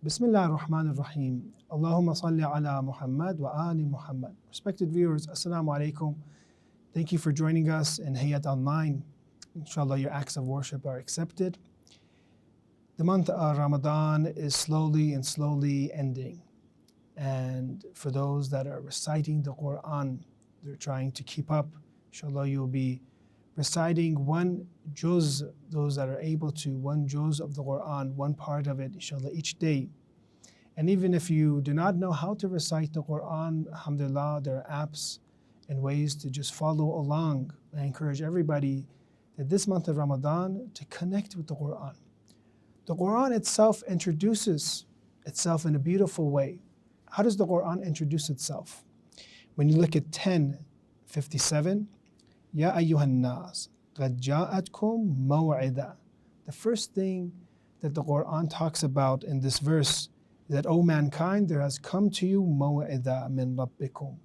Bismillah ar-Rahman ar-Rahim. Allahumma salli ala Muhammad wa ali Muhammad. Respected viewers, Assalamu alaikum. Thank you for joining us in Heyat online. Inshallah, your acts of worship are accepted. The month of Ramadan is slowly ending. And for those that are reciting the Quran, they're trying to keep up. Inshallah, you'll be reciting one juz, those that are able to, one juz of the Quran, one part of it, inshallah, each day. And even if you do not know how to recite the Quran, alhamdulillah, there are apps and ways to just follow along. I encourage everybody that this month of Ramadan to connect with the Quran. The Quran itself introduces itself in a beautiful way. How does the Quran introduce itself? When you look at 10:57, Ya ayyuhan nas, qad ja'atkum maw'ida. The first thing that the Quran talks about in this verse is that, O mankind, there has come to you maw'ida min rabbikum,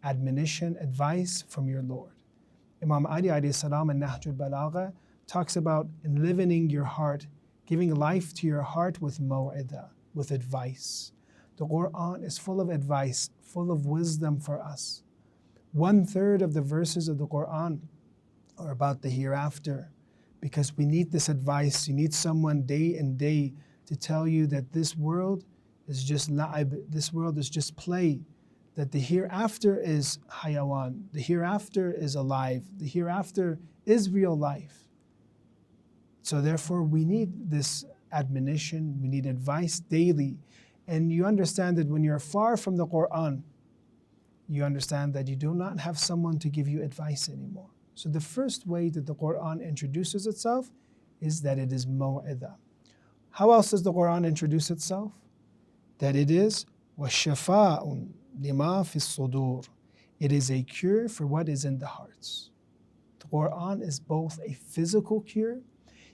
admonition, advice from your Lord. Imam Ali alayhi salam in Nahjul Balagha talks about enlivening your heart, giving life to your heart with maw'ida, with advice. The Quran is full of advice, full of wisdom for us. 1/3 of the verses of the Quran are about the hereafter, because we need this advice. You need someone day and day to tell you that this world is just la'ib, this world is just play, that the hereafter is hayawan, the hereafter is alive, the hereafter is real life. So therefore we need this admonition, we need advice daily. And you understand that when you're far from the Quran, you understand that you do not have someone to give you advice anymore. So the first way that the Quran introduces itself is that it is maw'idah. How else does the Quran introduce itself? That it is وَشَفَاءٌ لِمَا فِي الصُّدُورِ. It is a cure for what is in the hearts. The Quran is both a physical cure.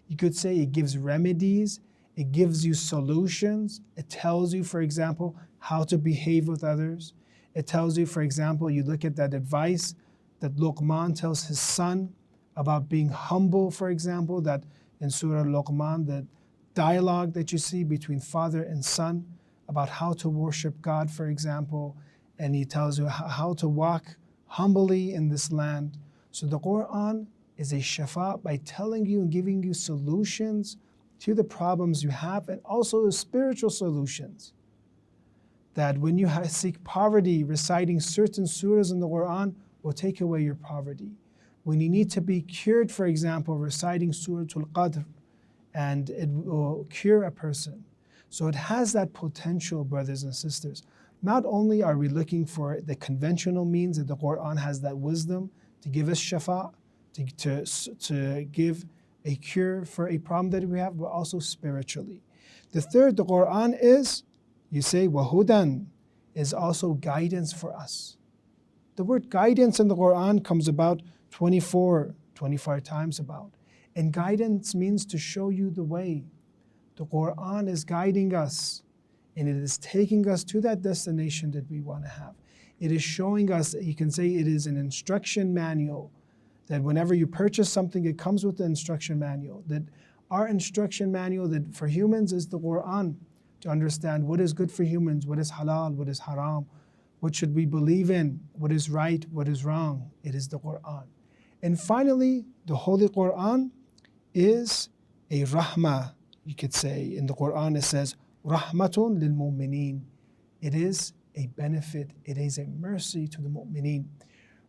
You could say it gives remedies, it gives you solutions. It tells you, for example, how to behave with others. It tells you, for example, you look at that advice that Luqman tells his son about being humble, for example, that in Surah Luqman, the dialogue that you see between father and son about how to worship God, for example, and he tells you how to walk humbly in this land. So the Quran is a shafa by telling you and giving you solutions to the problems you have, and also the spiritual solutions. That when you seek poverty, reciting certain surahs in the Quran will take away your poverty. When you need to be cured, for example, reciting Surah Al-Qadr, and it will cure a person. So it has that potential, brothers and sisters. Not only are we looking for the conventional means that the Quran has that wisdom to give us shafa, to give a cure for a problem that we have, but also spiritually. The third, the Quran is, you say, wahudan, is also guidance for us. The word guidance in the Quran comes about 25 times about. And guidance means to show you the way. The Quran is guiding us, and it is taking us to that destination that we want to have. It is showing us, you can say it is an instruction manual, that whenever you purchase something, it comes with the instruction manual. That our instruction manual that for humans is the Quran, to understand what is good for humans, what is halal, what is haram, what should we believe in, what is right, what is wrong. It is the Quran. And finally, the Holy Quran is a rahmah, you could say. In the Quran it says, rahmatun lil mu'mineen. It is a benefit, it is a mercy to the mu'mineen.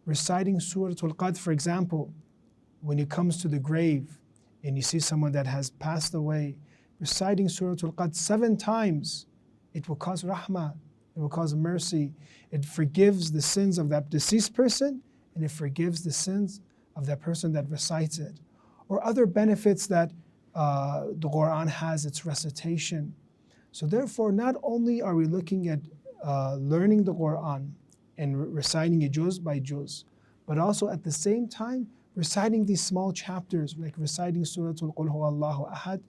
Reciting Surah Al-Qadr, for example, when it comes to the grave and you see someone that has passed away, reciting Surah Al-Qadr 7 times, it will cause rahmah, it will cause mercy. It forgives the sins of that deceased person, and it forgives the sins of that person that recites it. Or other benefits that the Quran has, its recitation. So therefore, not only are we looking at learning the Quran and reciting it juz by juz, but also at the same time reciting these small chapters, like reciting Surah Al-Qul Huwallahu Ahad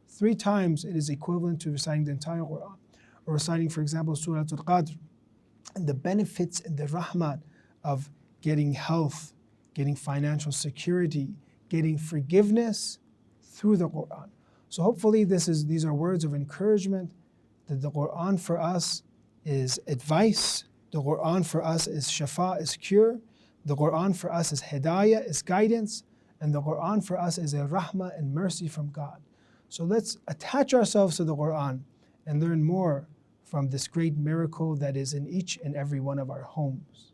3 times. It is equivalent to reciting the entire Quran. Or reciting, for example, Surah Al-Qadr, and the benefits and the rahmat of getting health, getting financial security, getting forgiveness through the Quran. So hopefully these are words of encouragement that the Quran for us is advice, the Quran for us is shafa, is cure, the Quran for us is hidayah, is guidance, and the Quran for us is a rahmah and mercy from God. So let's attach ourselves to the Quran and learn more from this great miracle that is in each and every one of our homes.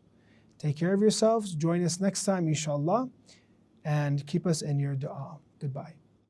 Take care of yourselves. Join us next time, inshallah, and keep us in your dua. Goodbye.